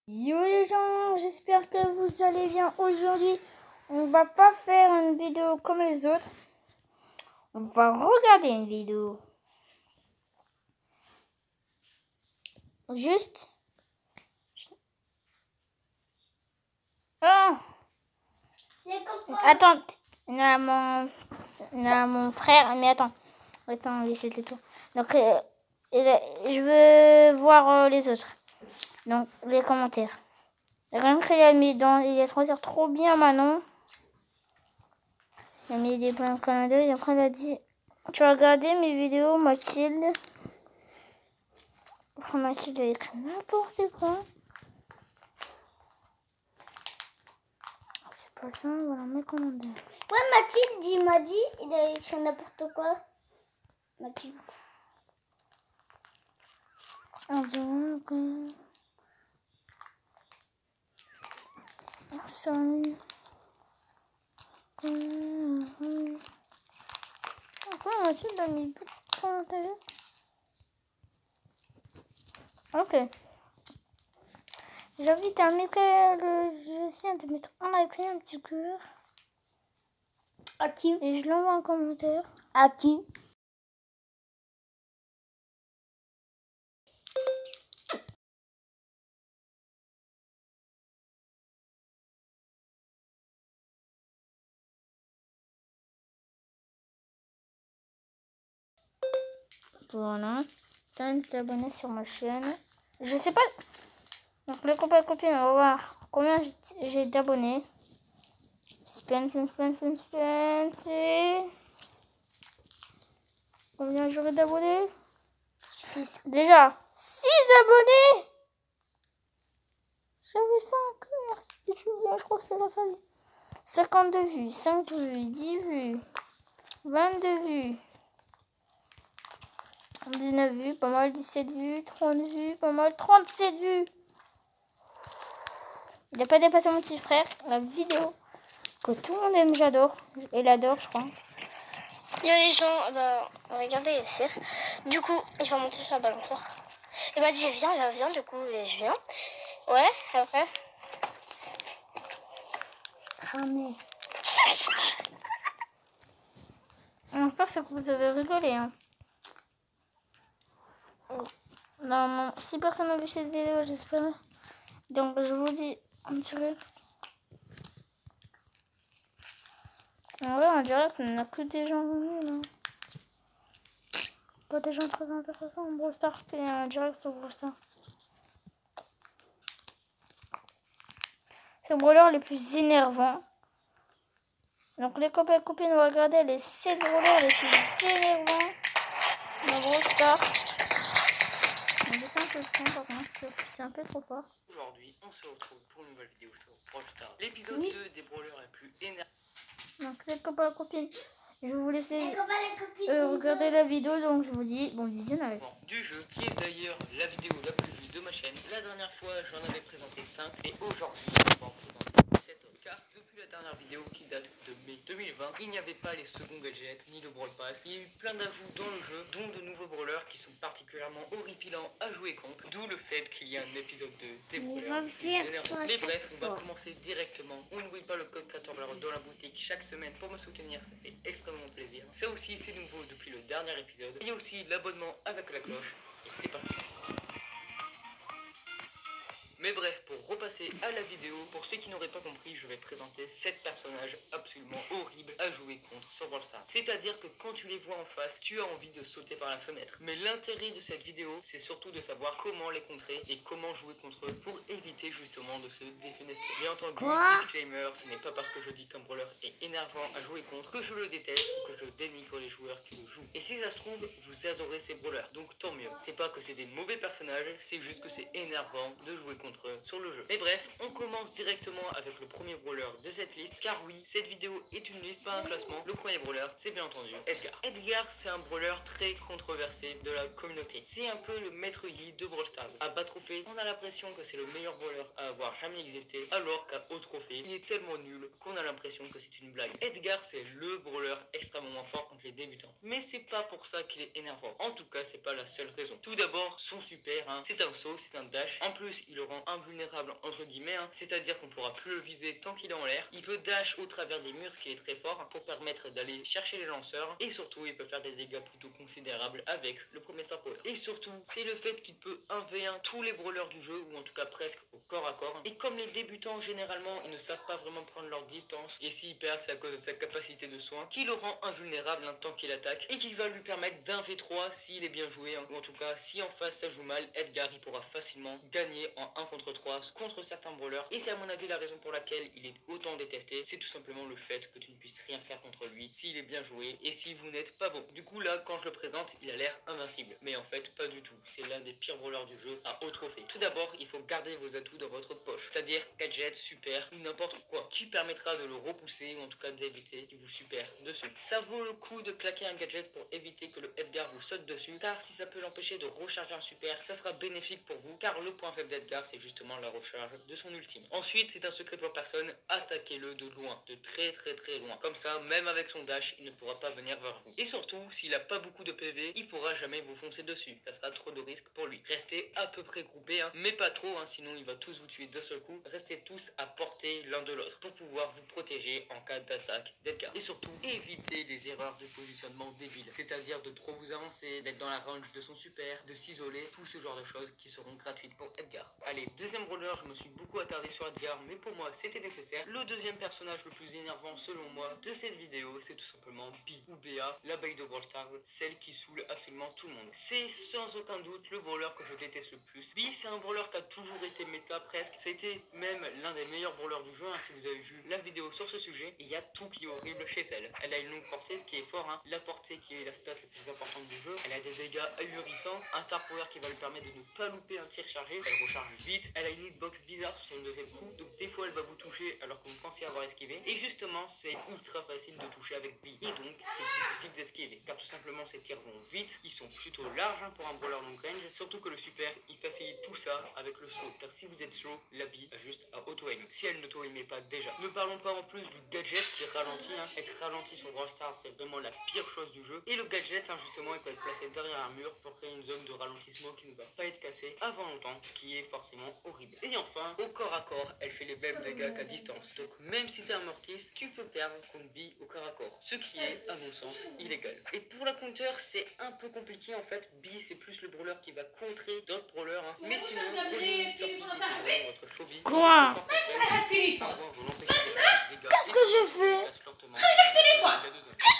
Yo les gens, j'espère que vous allez bien. Aujourd'hui, on va pas faire une vidéo comme les autres. On va regarder une vidéo. Juste. Oh. Attends, il y a mon frère. Mais attends, laissez-le tout. Donc, je veux voir les autres. Donc, les commentaires. Rien qu'il a mis dans les 3 heures trop bien, Manon. Il a mis des points comme deux et après il a dit tu as regardé mes vidéos, Mathilde? Après Mathilde a écrit n'importe quoi. C'est pas ça, voilà mes commentaires. Ouais, Mathilde, il m'a dit, il a écrit n'importe quoi. Mathilde. Salut. Pourquoi Mathilde a mis beaucoup de commentaires? Ok. J'invite à Michael, je sais, de mettre un like et un petit cœur. À qui? Et je l'envoie en commentaire. À qui? Voilà. T'as de t'abonner sur ma chaîne. Je sais pas. Donc les copains et copines, on va voir combien j'ai d'abonnés. Suspense. Combien j'aurai d'abonnés? 6. Déjà 6 abonnés. J'avais 5. Merci. Je crois que c'est la famille. 52 vues, 5 vues, 10 vues, 22 vues, 19 vues, pas mal, 17 vues, 30 vues, pas mal, 37 vues. Il n'a pas dépassé mon petit frère. La vidéo que tout le monde aime, j'adore. Et l'adore, je crois. Yo les gens, regardez ici. Du coup, je vais monter sur la balançoire. Il m'a dit viens, du coup je viens. Ouais, après. Ah mais... J'espère que vous avez rigolé. Hein. Normalement, 6 personnes ont vu cette vidéo, j'espère. Donc je vous dis en direct. En vrai, en direct, on n'a que des gens venus là. Pas des gens très intéressants en Brawl Stars. Et en direct sur Brawl Stars. C'est le brawler les plus énervants. Donc les copains et copines, on va regarder les 7 brawlers les plus énervants dans Brawl Stars. C'est un peu trop fort. Aujourd'hui, on se retrouve pour une nouvelle vidéo sur Brawl Stars. L'épisode 2 des brawlers les plus énervants. Donc les copains et copines, je vais vous laisser regarder la vidéo. Donc je vous dis bon visionnage. Du jeu, qui est d'ailleurs la vidéo la plus vue de ma chaîne. La dernière fois, j'en avais présenté 5 et aujourd'hui, je vais en présenter 7 autres. Car depuis la dernière vidéo qui date de mai 2020, il n'y avait pas les seconds gadgets ni le Brawl Pass. Il y a eu plein d'ajouts dans le jeu, dont de nouveaux brawlers qui sont particulièrement horripilants à jouer contre. D'où le fait qu'il y a un épisode 2 des brawlers. Mais bref, on va commencer directement. On n'oublie pas le code 14$ dans la boutique chaque semaine pour me soutenir, ça fait extrêmement plaisir. Ça aussi, c'est nouveau depuis le dernier épisode. Il y a aussi l'abonnement avec la cloche. Et c'est parti. Mais bref, pour repasser à la vidéo, pour ceux qui n'auraient pas compris, je vais présenter 7 personnages absolument horribles à jouer contre sur Brawl Stars. C'est-à-dire que quand tu les vois en face, tu as envie de sauter par la fenêtre. Mais l'intérêt de cette vidéo, c'est surtout de savoir comment les contrer et comment jouer contre eux pour éviter justement de se défenestrer. Bien entendu, disclaimer, ce n'est pas parce que je dis qu'un brawler est énervant à jouer contre que je le déteste ou que je dénigre les joueurs qui le jouent. Et si ça se trouve, vous adorez ces brawlers, donc tant mieux. C'est pas que c'est des mauvais personnages, c'est juste que c'est énervant de jouer contre eux sur le jeu. Mais bref, on commence directement avec le premier brawler de cette liste, car oui, cette vidéo est une liste, pas un classement. Le premier brawler, c'est bien entendu Edgar. Edgar, c'est un brawler très controversé de la communauté. C'est un peu le maître Yi de Brawl Stars. À bas trophée, on a l'impression que c'est le meilleur brawler à avoir jamais existé, alors qu'à haut trophée, il est tellement nul qu'on a l'impression que c'est une blague. Edgar, c'est le brawler extrêmement fort contre les débutants. Mais c'est pas pour ça qu'il est énervant. En tout cas, c'est pas la seule raison. Tout d'abord, son super, c'est un saut, c'est un dash. En plus, il le rend rend invulnérable entre guillemets, hein. C'est-à-dire qu'on pourra plus le viser tant qu'il est en l'air. Il peut dash au travers des murs, ce qui est très fort pour permettre d'aller chercher les lanceurs. Et surtout, il peut faire des dégâts plutôt considérables avec le premier star power. Et surtout, c'est le fait qu'il peut 1v1 tous les brawlers du jeu, ou en tout cas presque au corps à corps. Et comme les débutants généralement ils ne savent pas vraiment prendre leur distance, et s'il perd c'est à cause de sa capacité de soin, qui le rend invulnérable un tant qu'il attaque, et qui va lui permettre d'un v3 s'il est bien joué, hein. Ou en tout cas si en face ça joue mal, Edgar il pourra facilement gagner en 1 contre 3 contre certains brawlers. Et c'est à mon avis la raison pour laquelle il est autant détesté, c'est tout simplement le fait que tu ne puisses rien faire contre lui s'il est bien joué et si vous n'êtes pas bon. Du coup là quand je le présente il a l'air invincible, mais en fait pas du tout, c'est l'un des pires brawlers du jeu à haut trophée. Tout d'abord il faut garder vos atouts dans votre poche, c'est-à-dire gadget, super ou n'importe quoi qui permettra de le repousser ou en tout cas d'éviter qu'il vous super dessus. Ça vaut le coup de claquer un gadget pour éviter que le Edgar vous saute dessus, car si ça peut l'empêcher de recharger un super, ça sera bénéfique pour vous, car le point faible d'Edgar c'est justement la recharge de son ultime. Ensuite c'est un secret pour personne, attaquez-le de loin, de très loin, comme ça même avec son dash il ne pourra pas venir vers vous. Et surtout s'il a pas beaucoup de PV, il pourra jamais vous foncer dessus, ça sera trop de risques pour lui. Restez à peu près groupés, hein, mais pas trop, hein, sinon il va tous vous tuer d'un seul coup. Restez tous à portée l'un de l'autre pour pouvoir vous protéger en cas d'attaque d'Edgar. Et surtout évitez les erreurs de positionnement débiles, c'est-à-dire de trop vous avancer, d'être dans la range de son super, de s'isoler, tout ce genre de choses qui seront gratuites pour Edgar. Allez, deuxième brawler, je me suis beaucoup attardé sur Edgar, mais pour moi c'était nécessaire. Le deuxième personnage le plus énervant selon moi de cette vidéo, c'est tout simplement Bee ou Béa, l'abeille de Brawl Stars, celle qui saoule absolument tout le monde. C'est sans aucun doute le brawler que je déteste le plus. Bee c'est un brawler qui a toujours été méta presque, ça a été même l'un des meilleurs brawlers du jeu, hein, si vous avez vu la vidéo sur ce sujet. Il y a tout qui est horrible chez elle. Elle a une longue portée, ce qui est fort, hein. La portée qui est la stat la plus importante du jeu. Elle a des dégâts ahurissants, un star power qui va lui permettre de ne pas louper un tir chargé. Elle recharge vite, elle a une hitbox bizarre sur son deuxième coup, donc des fois elle va vous toucher alors que vous pensez avoir esquivé. Et justement c'est ultra facile de toucher avec Bee, et donc c'est difficile d'esquiver, car tout simplement ces tirs vont vite, ils sont plutôt larges, hein, pour un brawler long range, surtout que le super il facilite tout ça avec le slow, car si vous êtes slow, la Bee a juste à auto-aim, si elle n'auto-aimait pas déjà. Ne parlons pas en plus du gadget qui ralentit, hein. Être ralenti sur Brawl Stars c'est vraiment la pire chose du jeu, et le gadget, hein, justement il peut être placé derrière un mur pour créer une zone de ralentissement qui ne va pas être cassée avant longtemps, ce qui est forcément horrible. Et enfin, au corps à corps, elle fait les mêmes dégâts qu'à distance, donc même si t'es un mortis, tu peux perdre contre Bee au corps à corps, ce qui est à mon sens illégal. Et pour la counter c'est un peu compliqué en fait. Bee c'est plus le brawler qui va contrer d'autres brawlers, hein. Mais sinon prenez Mr. P si c'est vraiment votre phobie. Quoi? Qu'est-ce que j'ai fait?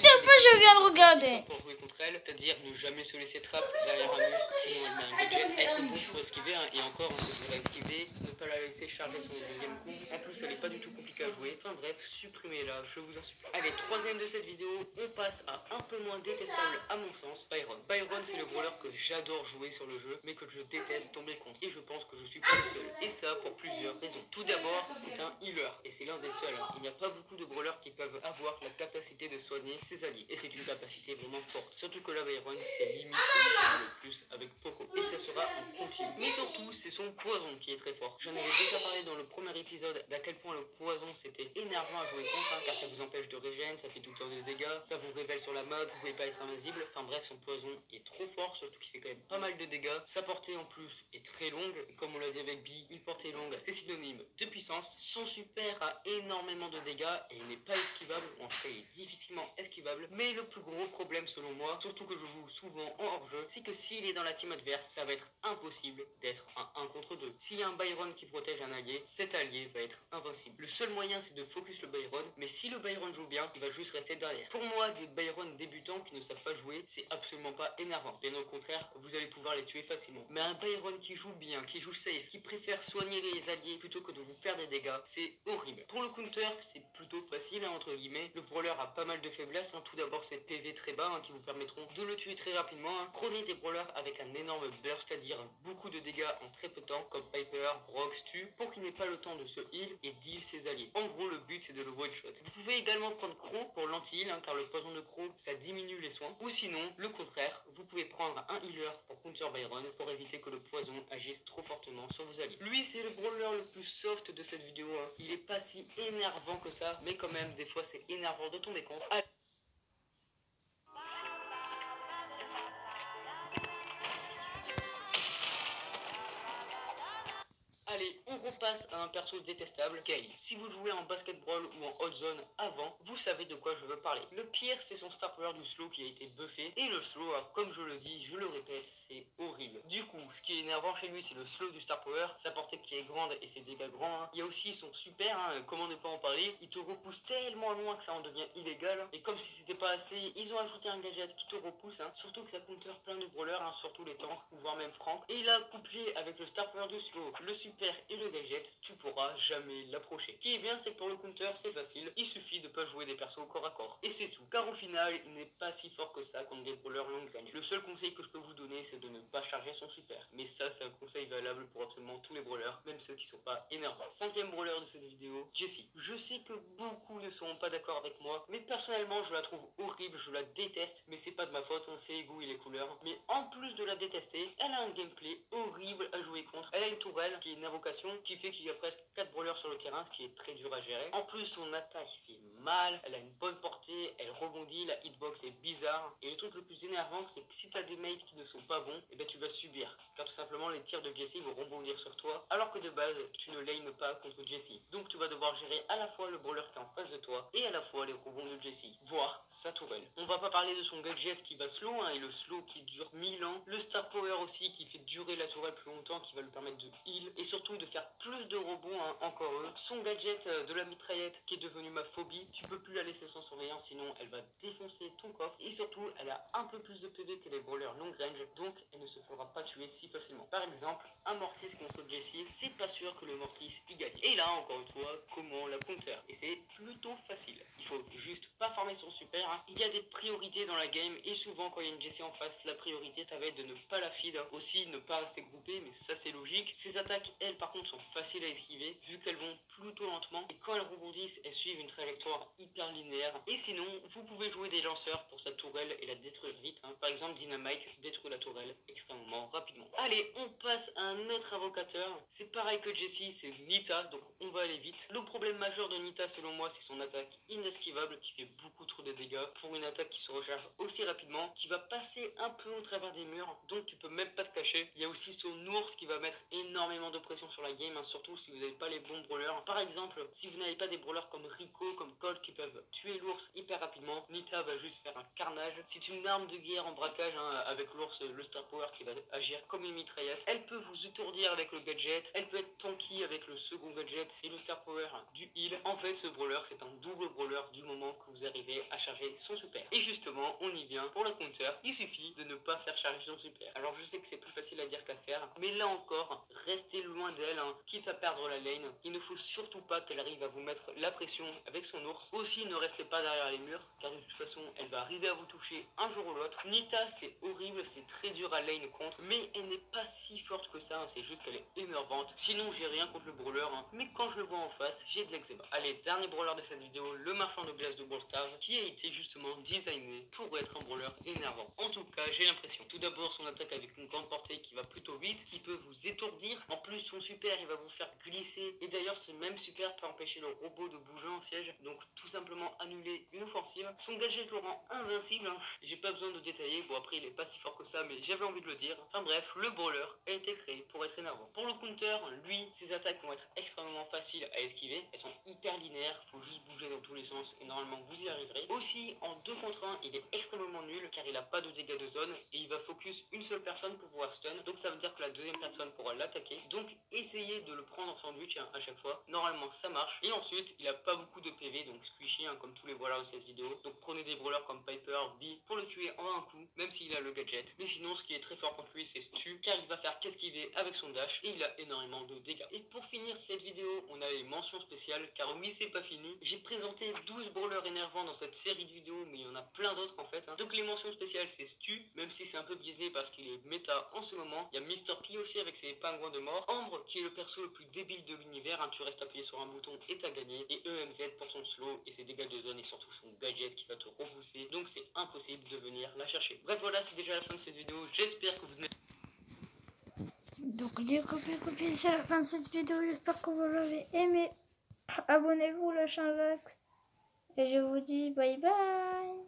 Deux fois je viens de regarder. Pour jouer contre elle, c'est-à-dire ne jamais se laisser trap derrière un mur, sinon elle met un gadget, être bon pour esquiver, hein, et encore on se devrait esquiver, ne pas la laisser charger son deuxième coup. En plus elle est pas du tout compliquée à jouer. Enfin bref, supprimez-la, je vous en supplie. Allez, troisième de cette vidéo, on passe à un peu moins détestable à mon sens, Byron. Byron c'est le brawler que j'adore jouer sur le jeu, mais que je déteste tomber contre, et je pense que je suis pas le seul, et ça pour plusieurs raisons. Tout d'abord, c'est un healer, et c'est l'un des seuls, hein. Il n'y a pas beaucoup de brawlers qui peuvent avoir la capacité de soigner ses alliés, et c'est une capacité vraiment forte, surtout que là Byron c'est limite celui qui joue le plus avec Poco, et ça sera en continu. Mais surtout c'est son poison qui est très fort. J'en avais déjà parlé dans le premier épisode d'à quel point le poison c'était énervant à jouer contre, hein, car ça vous empêche de régène, ça fait tout le temps de dégâts, ça vous révèle sur la map, vous pouvez pas être invincible. Enfin bref, son poison est trop fort, surtout qu'il fait quand même pas mal de dégâts. Sa portée en plus est très longue, et comme on l'a dit avec Bee, une portée longue c'est synonyme de puissance. Son super a énormément de dégâts et il n'est pas esquivable, ou en tout cas il est difficilement esquivable. Mais le plus gros problème selon moi, surtout que je joue souvent en hors-jeu, c'est que s'il est dans la team adverse, ça va être impossible d'être un 1 contre 2. S'il y a un Byron qui protège un allié, cet allié va être invincible. Le seul moyen c'est de focus le Byron, mais si le Byron joue bien, il va juste rester derrière. Pour moi, des Byron débutants qui ne savent pas jouer, c'est absolument pas énervant. Bien au contraire, vous allez pouvoir les tuer facilement. Mais un Byron qui joue bien, qui joue safe, qui préfère soigner les alliés plutôt que de vous faire des dégâts, c'est horrible. Pour le counter, c'est plutôt facile, hein, entre guillemets. Le brawler a pas mal de faiblesses, hein. Tout d'abord ses PV très bas, hein, qui vous permettront de le tuer très rapidement, hein. Prenez des brawlers avec un énorme burst, c'est-à-dire beaucoup de dégâts en très peu de temps, comme Piper, Brock, Stu, pour qu'il n'ait pas le temps de se heal et d'heal ses alliés. En gros, le but c'est de le one-shot. Vous pouvez également prendre Crow pour l'anti-heal, hein, car le poison de Crow ça diminue les soins. Ou sinon, le contraire, vous pouvez prendre un healer pour counter Byron pour éviter que le poison agisse trop fortement sur vos alliés. Lui c'est le brawler le plus soft de cette vidéo, hein. Il est pas si énervant que ça, mais quand même des fois c'est énervant de tomber contre. Allez, on repasse à un perso détestable, Kale. Si vous jouez en Basket Brawl ou en Hot Zone avant, vous savez de quoi je veux parler. Le pire, c'est son star power du slow qui a été buffé. Et le slow, comme je le dis, je le répète, c'est horrible. Du coup, ce qui est énervant chez lui, c'est le slow du star power, sa portée qui est grande et ses dégâts grands. Hein. Il y a aussi son super, comment ne pas en parler, il te repousse tellement loin que ça en devient illégal. Et comme si c'était pas assez, ils ont ajouté un gadget qui te repousse, surtout que ça counter plein de brawlers, surtout les tanks, voire même Franck. Et là, couplé avec le star power du slow, le super et le gadget, tu pourras jamais l'approcher. Ce qui est bien, c'est que pour le counter, c'est facile, il suffit de pas jouer des persos au corps à corps. Et c'est tout, car au final, il n'est pas si fort que ça contre des brawlers long range. Le seul conseil que je peux vous donner, c'est de ne pas charger son super. Mais ça, c'est un conseil valable pour absolument tous les brawlers, même ceux qui sont pas énervants. Cinquième brawler de cette vidéo, Jessie. Je sais que beaucoup ne seront pas d'accord avec moi, mais personnellement, je la trouve horrible, je la déteste, mais c'est pas de ma faute, c'est les goûts et les couleurs. Mais en plus de la détester, elle a un gameplay horrible à jouer contre. Elle a une tourelle qui est une invocation qui fait qu'il y a presque 4 brawlers sur le terrain, ce qui est très dur à gérer. En plus, son attaque fait mal, elle a une bonne portée, elle rebondit, la hitbox est bizarre. Et le truc le plus énervant, c'est que si t'as des mates qui ne sont pas bons, et ben tu vas subir. Car tout simplement, les tirs de Jessie vont rebondir sur toi, alors que de base, tu ne lanes pas contre Jessie. Donc tu vas devoir gérer à la fois le brawler qui est en face de toi, et à la fois les rebonds de Jessie, voire sa tourelle. On va pas parler de son gadget qui va slow, et le slow qui dure 1000 ans, le star power aussi qui fait durer la tourelle plus longtemps, qui va lui permettre de heal, et surtout de faire plus de rebonds, encore eux. Son gadget de la mitraillette qui est devenu ma phobie, tu peux plus la laisser sans surveillance, sinon elle va défoncer ton coffre, et surtout elle a un peu plus de PV que les brawlers long range, donc elle ne se fera pas tuer si facilement. Par exemple, un Mortis contre Jessie, c'est pas sûr que le Mortis y gagne. Et là, encore une fois, comment la counter? Et c'est plutôt facile. Il faut juste pas farmer son super. Il y a des priorités dans la game, et souvent quand il y a une Jessie en face, la priorité ça va être de ne pas la feed. Aussi, ne pas rester groupé, mais ça c'est logique. Ses attaques, elles par contre, sont faciles à esquiver, vu qu'elles vont plutôt lentement. Et quand elles rebondissent, elles suivent une trajectoire hyper linéaire. Et sinon, vous pouvez jouer des lanceurs pour sa tourelle et la détruire vite. Par exemple, Dynamite détruit la tourelle extrêmement rapidement. Allez, on passe à un autre invocateur. C'est pareil que Jessie, c'est Nita, donc on va aller vite. Le problème majeur de Nita, selon moi, c'est son attaque inesquivable qui fait beaucoup trop de dégâts pour une attaque qui se recharge aussi rapidement, qui va passer un peu au travers des murs, donc tu peux même pas te cacher. Il y a aussi son ours qui va mettre énormément de pression sur la game, surtout si vous n'avez pas les bons brawlers. Par exemple, si vous n'avez pas des brawlers comme Rico, comme Colt qui peuvent tuer l'ours hyper rapidement, Nita va juste faire un carnage. C'est une arme de guerre en braquage, avec l'ours, le star power qui va agir comme une mitraillette. Elle peut vous étourdir avec le gadget, elle peut être tanky avec le second gadget et le star power du heal. En fait, ce brawler, c'est un double brawler du moment que vous arrivez à charger son super. Et justement, on y vient pour la counter. Il suffit de ne pas faire charger son super. Alors je sais que c'est plus facile à dire qu'à faire, mais là encore, restez loin d'elle, quitte à perdre la lane. Il ne faut surtout pas qu'elle arrive à vous mettre la pression avec son ours. Aussi, ne restez pas derrière les murs, car de toute façon, elle va arriver à vous toucher un jour ou l'autre. Nita, c'est horrible, c'est très dur à lane contre, mais elle n'est pas si forte que ça, c'est juste qu'elle est énervante. Sinon, j'ai rien contre le brawler, mais quand je le vois en face, j'ai de l'eczéma. Allez, dernier brawler de cette vidéo, le marchand de glace de Brawl Stars, qui a été justement designé pour être un brawler énervant. En tout cas, j'ai l'impression. Tout d'abord, son attaque avec une grande portée qui va plutôt vite, qui peut vous étourdir. En plus, son super, il va vous faire glisser. Et d'ailleurs, ce même super peut empêcher le robot de bouger en siège, donc tout simplement annuler une offensive. Son gadget le rend invincible, j'ai pas besoin de détailler. Bon, après, il est pas si fort que ça, mais j'avais envie de le dire. Enfin bref, le brawler a été créé pour être énervant. Pour le counter, lui, ses attaques vont être extrêmement faciles à esquiver. Elles sont hyper linéaires, faut juste bouger dans tous les sens et normalement vous y arriverez. Aussi, en 2 contre 1, il est extrêmement nul car il a pas de dégâts de zone et il va focus une seule personne pour pouvoir stun. Donc ça veut dire que la deuxième personne pourra l'attaquer. Donc essayez de le prendre en sandwich à chaque fois. Normalement ça marche. Et ensuite, il a pas beaucoup de PV, donc squishy comme tous les brawlers de cette vidéo. Donc prenez des brawlers comme Piper, Bee pour le tuer en un coup, même s'il a le gadget. Mais sinon, ce qui est très fort contre lui, c'est Stu, car il va faire qu'esquiver avec son dash et il a énormément de dégâts. Et pour finir cette vidéo, on a les mentions spéciales, car oui, c'est pas fini. J'ai présenté 12 brawlers énervants dans cette série de vidéos, mais il y en a plein d'autres en fait. Donc les mentions spéciales, c'est Stu, même si c'est un peu biaisé parce qu'il est méta en ce moment. Il y a Mr. P aussi avec ses pingouins de mort. Ambre, qui est le perso le plus débile de l'univers, tu restes appuyé sur un bouton et t'as gagné. Et EMZ pour son slow et ses dégâts de zone et surtout son gadget qui va te repousser. Donc c'est impossible de venir la chercher. Bref, voilà, c'est déjà la fin de cette vidéo. J'espère que vous n'êtes... Donc les copines, c'est la fin de cette vidéo. J'espère que vous l'avez aimé. Abonnez-vous, lâchez un like. Et je vous dis bye bye.